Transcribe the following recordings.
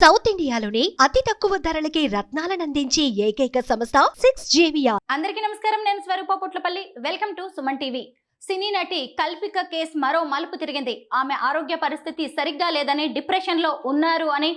South ఇండియాలోని అతి తక్కువ ధరలకి రత్నాలనందించే ఏకైక సంస్థ 6JVR. అందరికీ నమస్కారం. నేను Swarupa Putlapalli. Welcome to Suman TV. Cine నటి కల్పిక కేసు మరో మలుపు తిరిగింది. ఆమె ఆరోగ్య పరిస్థితి సరిగ్గా లేదని, డిప్రెషన్ లో ఉన్నారు అని,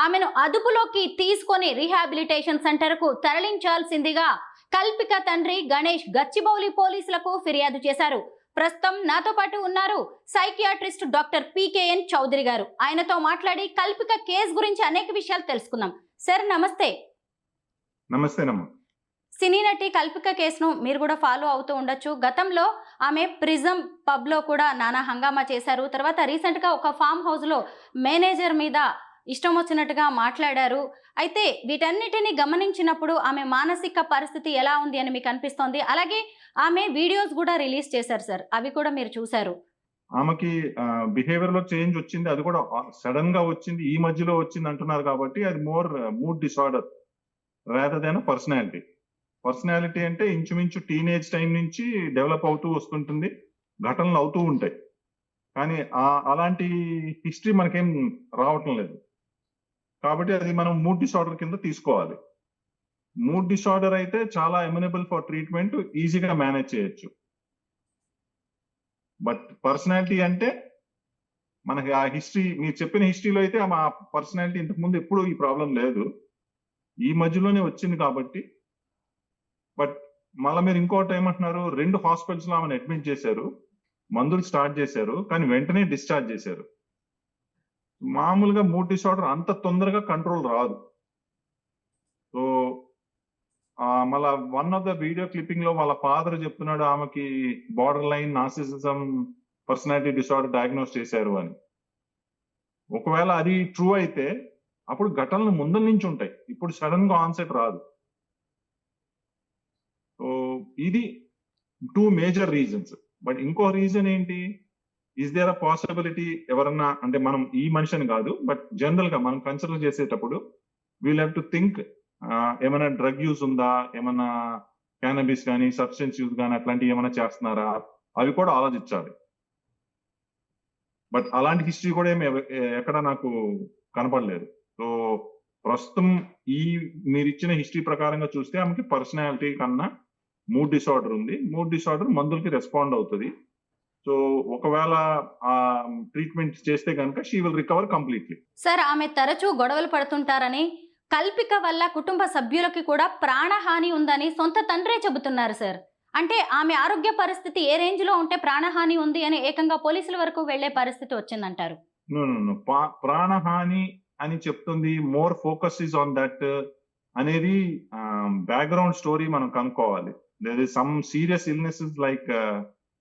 ఆమెను అదుపులోకి తీసుకొని రీహాబిలిటేషన్ సెంటర్ కు తరలించాల్సిందిగా కల్పిక తండ్రి గణేష్ గచ్చిబౌలి పోలీసులకు ఫిర్యాదు చేశారు. ప్రస్తుతం నాతో పాటు ఉన్నారు సైకియాట్రిస్ట్ డాక్టర్ PKN చౌదరి గారు. ఆయనతో మాట్లాడి కల్పిక కేసు గురించి అనేక విషయాలు తెలుసుకుందాం. సార్ నమస్తే. నమస్తేనమ్మా. సినీ నటి కల్పిక కేసును మీరు కూడా ఫాలో అవుతూ ఉండొచ్చు. గతంలో ఆమె ప్రిజం పబ్ లో కూడా నానా హంగామా చేశారు. తర్వాత రీసెంట్ గా ఒక ఫామ్ హౌస్ లో మేనేజర్ మీద ఇష్టం వచ్చినట్టుగా మాట్లాడారు. అయితే వీటన్నిటిని గమనించినప్పుడు ఆమె మానసిక పరిస్థితి ఎలా ఉంది అని మీకు అనిపిస్తోంది. అలాగే ఆమె వీడియోస్ కూడా రిలీజ్ చేశారు సార్, అవి కూడా మీరు చూశారు. ఆమెకి బిహేవియర్ లో చేంజ్ వచ్చింది, అది కూడా సడన్ గా వచ్చింది, ఈ మధ్యలో వచ్చింది అంటున్నారు కాబట్టి అది more mood disorder rather than personality అంటే ఇంచుమించు టీనేజ్ టైం నుంచి డెవలప్ అవుతూ వస్తుంటుంది, ఘటనలు అవుతూ ఉంటాయి. కానీ అలాంటి హిస్టరీ మనకేం రావటం లేదు కాబట్టి అది మనం మూడ్ డిసార్డర్ కింద తీసుకోవాలి. మూడ్ డిసార్డర్ అయితే చాలా ఎమినబుల్ ఫర్ ట్రీట్మెంట్, ఈజీగా మేనేజ్ చేయొచ్చు. బట్ పర్సనాలిటీ అంటే మనకి ఆ హిస్టరీ, మీరు చెప్పిన హిస్టరీలో అయితే ఆ పర్సనాలిటీ ఇంతకు ముందు ఎప్పుడు ఈ ప్రాబ్లం లేదు, ఈ మధ్యలోనే వచ్చింది కాబట్టి. బట్ మళ్ళీ మీరు ఇంకోటి ఏమంటున్నారు, 2 హాస్పిటల్స్ లో ఆమెను అడ్మిట్ చేశారు, మందులు స్టార్ట్ చేశారు, కానీ వెంటనే డిశ్చార్జ్ చేశారు. మామూలుగా మూడ్ డిసార్డర్ అంత తొందరగా కంట్రోల్ రాదు. సో మళ్ళా one of the video clipping లో వాళ్ళ ఫాదర్ చెప్తున్నాడు ఆమెకి border line narcissism personality disorder diagnose చేశారు అని. ఒకవేళ అది ట్రూ అయితే అప్పుడు ఘటనలు ముందు నుంచి ఉంటాయి, ఇప్పుడు సడన్ గా ఆన్సెట్ రాదు. సో ఇది 2 మేజర్ రీజన్స్. బట్ ఇంకో రీజన్ ఏంటి, ఈజ్ దేర్ అ పాసిబిలిటీ ఎవరన్నా, అంటే మనం ఈ మనిషిని కాదు బట్ జనరల్ గా మనం కన్సిడర్ చేసేటప్పుడు వీల్ హ్యావ్ టు థింక్ ఏమైనా డ్రగ్ యూజ్ ఉందా, ఏమైనా క్యానబిస్ కానీ సబ్స్టెన్స్ యూజ్ కానీ అట్లాంటివి ఏమైనా చేస్తున్నారా, అవి కూడా ఆలోచించాలి. బట్ అలాంటి హిస్టరీ కూడా ఏమి ఎక్కడ నాకు కనపడలేదు. సో ప్రస్తుతం ఈ మీరు ఇచ్చిన హిస్టరీ ప్రకారంగా చూస్తే ఆమెకి పర్సనాలిటీ కన్నా మూడ్ డిసార్డర్ ఉంది. మూడ్ డిసార్డర్ మందులకి రెస్పాండ్ అవుతుంది. సో ఒకవేళ ట్రీట్మెంట్ చేస్తే కనుక she will recover completely. Sir ఆమె తరచూ గొడవలు పడుతుంటారని, కల్పిక వల్ల కుటుంబ సభ్యులకి కూడా ప్రాణహాని ఉందని సొంత తండ్రే చెబుతున్నారు సార్. అంటే ఆమె ఆరోగ్య పరిస్థితి ఏ రేంజ్ లో ఉంటే ప్రాణహాని ఉంది అని ఏకంగా పోలీసుల వరకు వెళ్లే పరిస్థితి వచ్చిందంటారు? ప్రాణహాని అని చెప్తుంది, more focus is on that అనేది బ్యాక్గ్రౌండ్ స్టోరీ మనం కనుక్కోవాలి. There is some serious illnesses like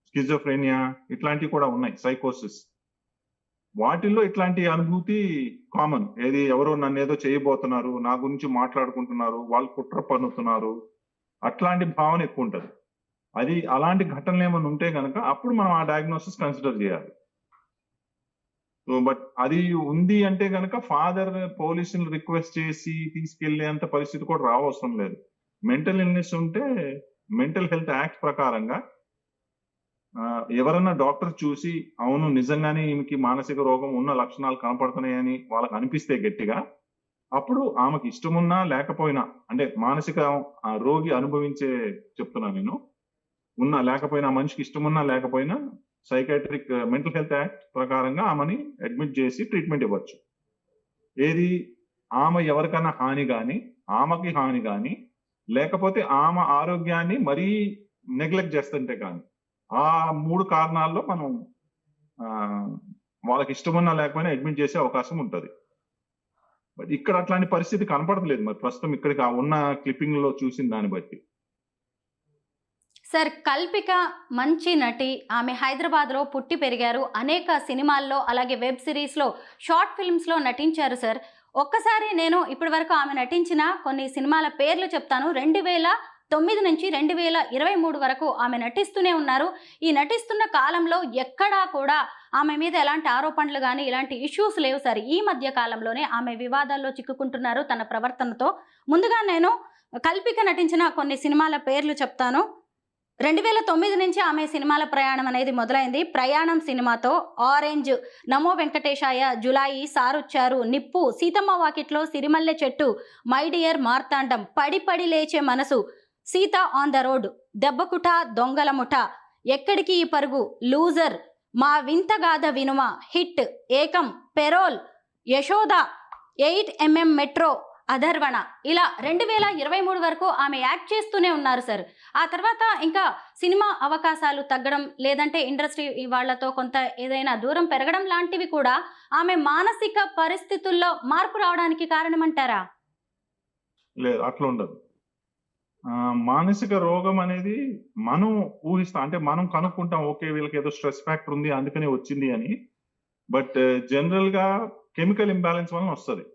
schizophrenia, ఇట్లాంటివి కూడా ఉన్నాయి, సైకోసిస్. వాటిల్లో ఇట్లాంటి అనుభూతి కామన్. ఏది ఎవరో నన్ను ఏదో చేయబోతున్నారు, నా గురించి మాట్లాడుకుంటున్నారు, వాళ్ళు కుట్ర పన్నుతున్నారు, అట్లాంటి భావన ఎక్కువ ఉంటుంది. అది అలాంటి ఘటనలు ఏమైనా ఉంటే కనుక అప్పుడు మనం ఆ డయాగ్నోసిస్ కన్సిడర్ చేయాలి. సో బట్ అది ఉంది అంటే కనుక ఫాదర్ పోలీసులు రిక్వెస్ట్ చేసి తీసుకెళ్లేంత పరిస్థితి కూడా రావసరం లేదు. మెంటల్ ఇల్నెస్ ఉంటే మెంటల్ హెల్త్ యాక్ట్ ప్రకారంగా ఎవరన్నా డాక్టర్ చూసి అవును నిజంగానే ఈమెకి మానసిక రోగం ఉన్న లక్షణాలు కనపడుతున్నాయని వాళ్ళకి అనిపిస్తే గట్టిగా, అప్పుడు ఆమెకి ఇష్టమున్నా లేకపోయినా, అంటే మానసిక రోగి అనుభవించే చెప్తున్నా నేను, ఉన్నా లేకపోయినా, మనిషికి ఇష్టమున్నా లేకపోయినా సైకాట్రిక్ మెంటల్ హెల్త్ యాక్ట్ ప్రకారంగా ఆమెని అడ్మిట్ చేసి ట్రీట్మెంట్ ఇవ్వచ్చు. ఏది ఆమె ఎవరికైనా హాని కానీ, ఆమెకి హాని కానీ, లేకపోతే ఆమె ఆరోగ్యాన్ని మరీ నెగ్లెక్ట్ చేస్తుంటే కానీ, ఆ 3 కారణాల్లో మనం వాళ్ళకి ఇష్టమున్నా లేకపోయినా అడ్మిట్ చేసే అవకాశం ఉంటుంది. బట్ ఇక్కడ అట్లాంటి పరిస్థితి కనపడలేదు మరి ప్రస్తుతం ఇక్కడికి ఉన్న క్లిప్పింగ్ లో చూసిన దాన్ని బట్టి. సార్ కల్పిక మంచి నటి, ఆమె హైదరాబాద్లో పుట్టి పెరిగారు, అనేక సినిమాల్లో అలాగే వెబ్ సిరీస్లో, షార్ట్ ఫిల్మ్స్లో నటించారు సార్. ఒక్కసారి నేను ఇప్పటి వరకు ఆమె నటించిన కొన్ని సినిమాల పేర్లు చెప్తాను. 2009 నుంచి 2023 వరకు ఆమె నటిస్తూనే ఉన్నారు. ఈ నటిస్తున్న కాలంలో ఎక్కడా కూడా ఆమె మీద ఎలాంటి ఆరోపణలు కానీ ఇలాంటి ఇష్యూస్ లేవు సార్. ఈ మధ్య కాలంలోనే ఆమె వివాదాల్లో చిక్కుకుంటున్నారు తన ప్రవర్తనతో. ముందుగా నేను కల్పిక నటించిన కొన్ని సినిమాల పేర్లు చెప్తాను. 2009 నుంచి ఆమె సినిమాల ప్రయాణం అనేది మొదలైంది. ప్రయాణం సినిమాతో, ఆరెంజ్, నమో వెంకటేశాయ, జులాయి, సారొచ్చారు, నిప్పు, సీతమ్మ వాకిట్లో సిరిమల్లె చెట్టు, మై డియర్ మార్తాండం, పడి పడి లేచే మనసు, సీత ఆన్ ద రోడ్, దెబ్బకుట, దొంగల ముఠ, ఎక్కడికి ఈ పరుగు, లూజర్, మా వింతగాథ వినుమ, హిట్, ఏకం, పెరోల్, యశోద, 8mm మెట్రో, అధర్వణ, ఇలా 2023 వరకు ఆమె యాక్ట్ చేస్తూనే ఉన్నారు సార్. ఆ తర్వాత ఇంకా సినిమా అవకాశాలు తగ్గడం, లేదంటే ఇండస్ట్రీ వాళ్ళతో కొంత ఏదైనా దూరం పెరగడం లాంటివి కూడా ఆమె మానసిక పరిస్థితుల్లో మార్పు రావడానికి కారణమంటారా? లేదు, అట్లా ఉండదు. మానసిక రోగం అనేది మనం ఊహిస్తాం, అంటే మనం కనుక్కుంటాం, ఓకే వీళ్ళకి ఏదో స్ట్రెస్ ఫ్యాక్టర్ ఉంది అందుకనే వచ్చింది అని. బట్ జనరల్ గా కెమికల్ ఇంబ్యాలెన్స్ వలన వస్తుంది.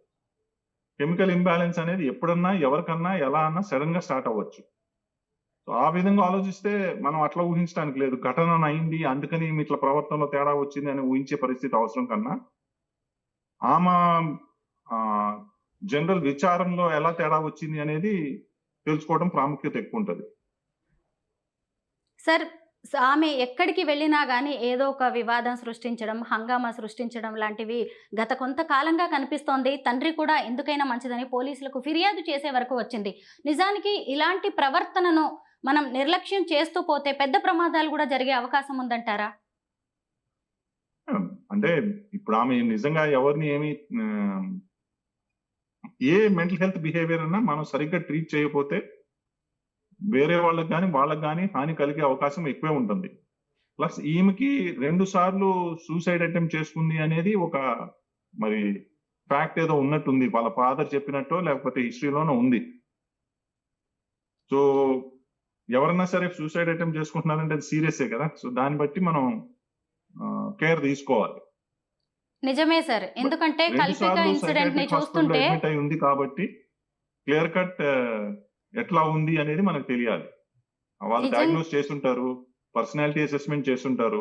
కెమికల్ ఇంబ్యాలెన్స్ అనేది ఎప్పుడన్నా ఎవరికన్నా ఎలా అన్నా సడన్ గా స్టార్ట్ అవ్వచ్చు. సో ఆ విధంగా ఆలోచిస్తే మనం అట్లా ఊహించడానికి లేదు. ఘటన అయింది అందుకని ఇట్లా ప్రవర్తనలో తేడా వచ్చింది అని ఊహించే పరిస్థితి అవసరం కన్నా, ఆమె జనరల్ విచారంలో ఎలా తేడా వచ్చింది అనేది తెలుసుకోవడం ప్రాముఖ్యత ఎక్కువ ఉంటుంది. సార్, ఆమె ఎక్కడికి వెళ్ళినా కానీ ఏదో ఒక వివాదం సృష్టించడం, హంగామా సృష్టించడం లాంటివి గత కొంతకాలంగా కనిపిస్తోంది. తండ్రి కూడా ఎందుకైనా మంచిదని పోలీసులకు ఫిర్యాదు చేసే వరకు వచ్చింది. నిజానికి ఇలాంటి ప్రవర్తనను మనం నిర్లక్ష్యం చేస్తూ పోతే పెద్ద ప్రమాదాలు కూడా జరిగే అవకాశం ఉందంటారా? అంటే ఇప్పుడు ఆమె నిజంగా ఎవరిని ఏమి ఏ మెంటల్ హెల్త్ బిహేవియర్ అన్నా మనం సరిగ్గా ట్రీట్ చేయకపోతే వేరే వాళ్ళకి కానీ హాని కలిగే అవకాశం ఎక్కువే ఉంటుంది. ప్లస్ ఈమెకి 2 సార్లు సూసైడ్ అటెంప్ట్ చేసుకుంది అనేది ఒక మరి ఫ్యాక్ట్ ఏదో ఉన్నట్టుంది. వాళ్ళ ఫాదర్ చెప్పినట్టో లేకపోతే హిస్టరీలోనో ఉంది. సో ఎవరన్నా సరే సూసైడ్ అటెంప్ట్ చేసుకుంటున్నారంటే అది సీరియసే కదా. సో దాన్ని బట్టి మనం కేర్ తీసుకోవాలి. నిజమే సార్, ఎందుకంటే కల్పిక ఇన్సిడెంట్ ని చూస్తుంటే అడ్మిట్ అయి ఉంది కాబట్టి క్లియర్ కట్ ఎట్లా ఉంది అనేది మనకు తెలియాలి. వాళ్ళు డయాగ్నోస్ చేస్తుంటారు, పర్సనాలిటీ అసెస్మెంట్ చేస్తుంటారు.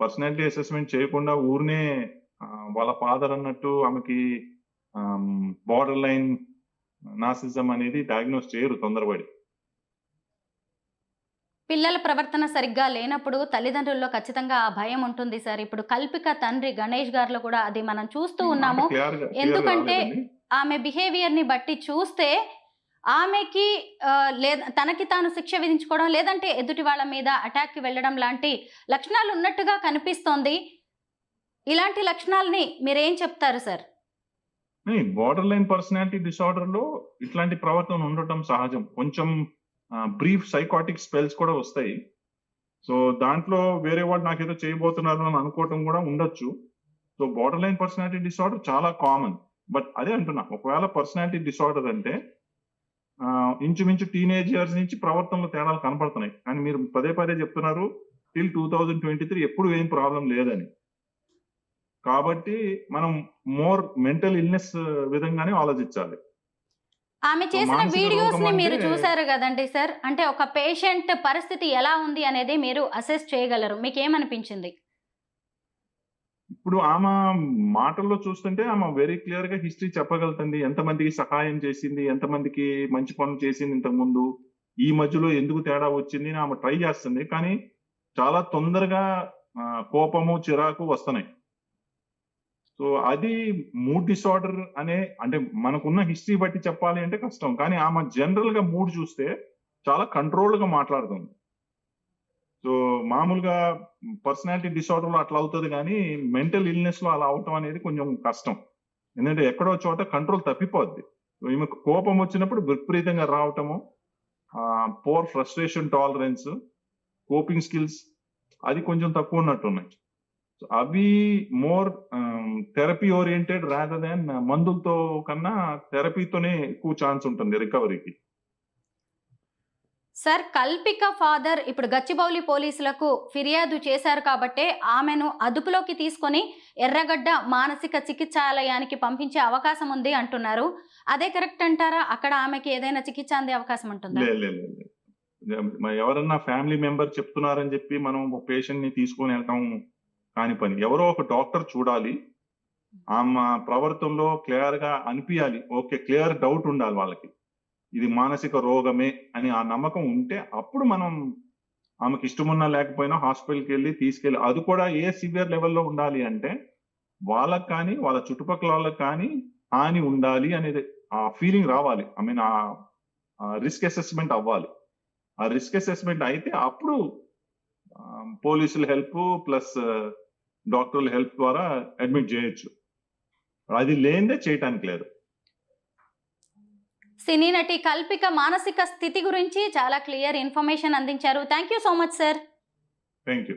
పర్సనాలిటీ అసెస్మెంట్ చేయకుండా ఊరినే వాళ్ళ ఫాదర్ అన్నట్టు ఆమెకి బార్డర్ లైన్ నార్సిజం అనేది డయాగ్నోస్ చేయరు తొందరపడి. పిల్లల ప్రవర్తన సరిగ్గా లేనప్పుడు తల్లిదండ్రుల్లో ఖచ్చితంగా ఆ భయం ఉంటుంది సార్. ఇప్పుడు కల్పిక తండ్రి గణేష్ గారిలో కూడా అది మనం చూస్తూ ఉన్నాము. ఎందుకంటే ఆమె బిహేవియర్ ని బట్టి చూస్తే ఆమెకి తనకి తాను శిక్ష విధించుకోవడం, లేదంటే ఎదుటి వాళ్ళ మీద అటాక్కి వెళ్ళడం లాంటి లక్షణాలు ఉన్నట్టుగా కనిపిస్తోంది. ఇలాంటి లక్షణాలని మీరేం చెప్తారు sir? Border line personality disorder లో ఇట్లాంటి ప్రవర్తన ఉండటం సహజం. కొంచెం బ్రీఫ్ సైకాటిక్ స్పెల్స్ కూడా వస్తాయి. సో దాంట్లో వేరే వాళ్ళు నాకేదో చేయబోతున్నారు అని అనుకోవటం కూడా ఉండొచ్చు. So border line personality disorder చాలా కామన్. బట్ అదే అంటున్నా, ఒకవేళ పర్సనాలిటీ డిసార్డర్ అంటే ఇంచుమించు టీనేజ్ ఇయర్స్ నుంచి ప్రవర్తనలో తేడాలు కనపడుతున్నాయి. కానీ మీరు పదే పదే చెప్తున్నారు టిల్ 2023 ఎప్పుడు ఏం ప్రాబ్లం లేదని. కాబట్టి మనం మోర్ మెంటల్ ఇల్నెస్ విధంగానే ఆలోచించాలి. ఆమె చేసిన వీడియోస్ ని మీరు చూసారు కదండి సార్, అంటే ఒక పేషెంట్ పరిస్థితి ఎలా ఉంది అనేది మీరు అసెస్ చేయగలరు. మీకేమనిపించింది? ఇప్పుడు ఆమె మాటల్లో చూస్తుంటే ఆమె వెరీ క్లియర్ గా హిస్టరీ చెప్పగలుగుతుంది. ఎంతమందికి సహాయం చేసింది, ఎంతమందికి మంచి పనులు చేసింది ఇంతకు ముందు, ఈ మధ్యలో ఎందుకు తేడా వచ్చింది అని ఆమె ట్రై చేస్తుంది. కానీ చాలా తొందరగా కోపము, చిరాకు వస్తున్నాయి. సో అది మూడ్ డిసార్డర్ అంటే మనకున్న హిస్టరీ బట్టి చెప్పాలి అంటే కష్టం. కానీ ఆమె జనరల్ గా మూడ్ చూస్తే చాలా కంట్రోల్ గా మాట్లాడుతుంది. సో మామూలుగా పర్సనాలిటీ డిసార్డర్ లో అట్లా అవుతుంది, కానీ మెంటల్ ఇల్నెస్ లో అలా అవటం అనేది కొంచెం కష్టం. ఎందుకంటే ఎక్కడో చోట కంట్రోల్ తప్పిపోద్ది. ఈమెకు కోపం వచ్చినప్పుడు విపరీతంగా రావటము, poor frustration tolerance, coping skills అది కొంచెం తక్కువ ఉన్నట్టున్నాయి. అవి more therapy oriented rather than మందులతో కన్నా థెరపీతోనే ఎక్కువ ఛాన్స్ ఉంటుంది రికవరీకి. సార్, కల్పిక ఫాదర్ ఇప్పుడు గచ్చిబౌలి పోలీసులకు ఫిర్యాదు చేశారు కాబట్టే ఆమెను అదుపులోకి తీసుకొని ఎర్రగడ్డ మానసిక చికిత్సాలయానికి పంపించే అవకాశం ఉంది అంటున్నారు. అదే కరెక్ట్ అంటారా? అక్కడ ఆమెకి ఏదైనా చికిత్స అందే అవకాశం ఉంటుందా? లేదు. ఎవరన్నా ఫ్యామిలీ మెంబర్ చెప్తున్నారని చెప్పి మనం పేషెంట్ ని తీసుకొని వెళ్తాం కాని పని. ఎవరో ఒక డాక్టర్ చూడాలి, ఆమె ప్రవర్తనలో క్లియర్ గా అనిపించాలి. ఓకే, క్లియర్ డౌట్ ఉండాలి వాళ్ళకి, ఇది మానసిక రోగమే అని ఆ నమ్మకం ఉంటే అప్పుడు మనం ఆమెకి ఇష్టమున్నా లేకపోయినా హాస్పిటల్కి వెళ్ళి తీసుకెళ్ళి, అది కూడా ఏ సివియర్ లెవెల్లో ఉండాలి అంటే వాళ్ళకి కానీ వాళ్ళ చుట్టుపక్కల వాళ్ళకి కానీ హాని ఉండాలి అనేది ఆ ఫీలింగ్ రావాలి. ఐ మీన్ ఆ రిస్క్ అసెస్మెంట్ అవ్వాలి. ఆ రిస్క్ అసెస్మెంట్ అయితే అప్పుడు పోలీసుల హెల్ప్ ప్లస్ డాక్టర్ల హెల్ప్ ద్వారా అడ్మిట్ చేయొచ్చు. అది లేనిదే చేయటానికి లేదు. సినీ నటి కల్పిక మానసిక స్థితి గురించి చాలా క్లియర్ ఇన్ఫర్మేషన్ అందించారు. Thank you so much sir. Thank you.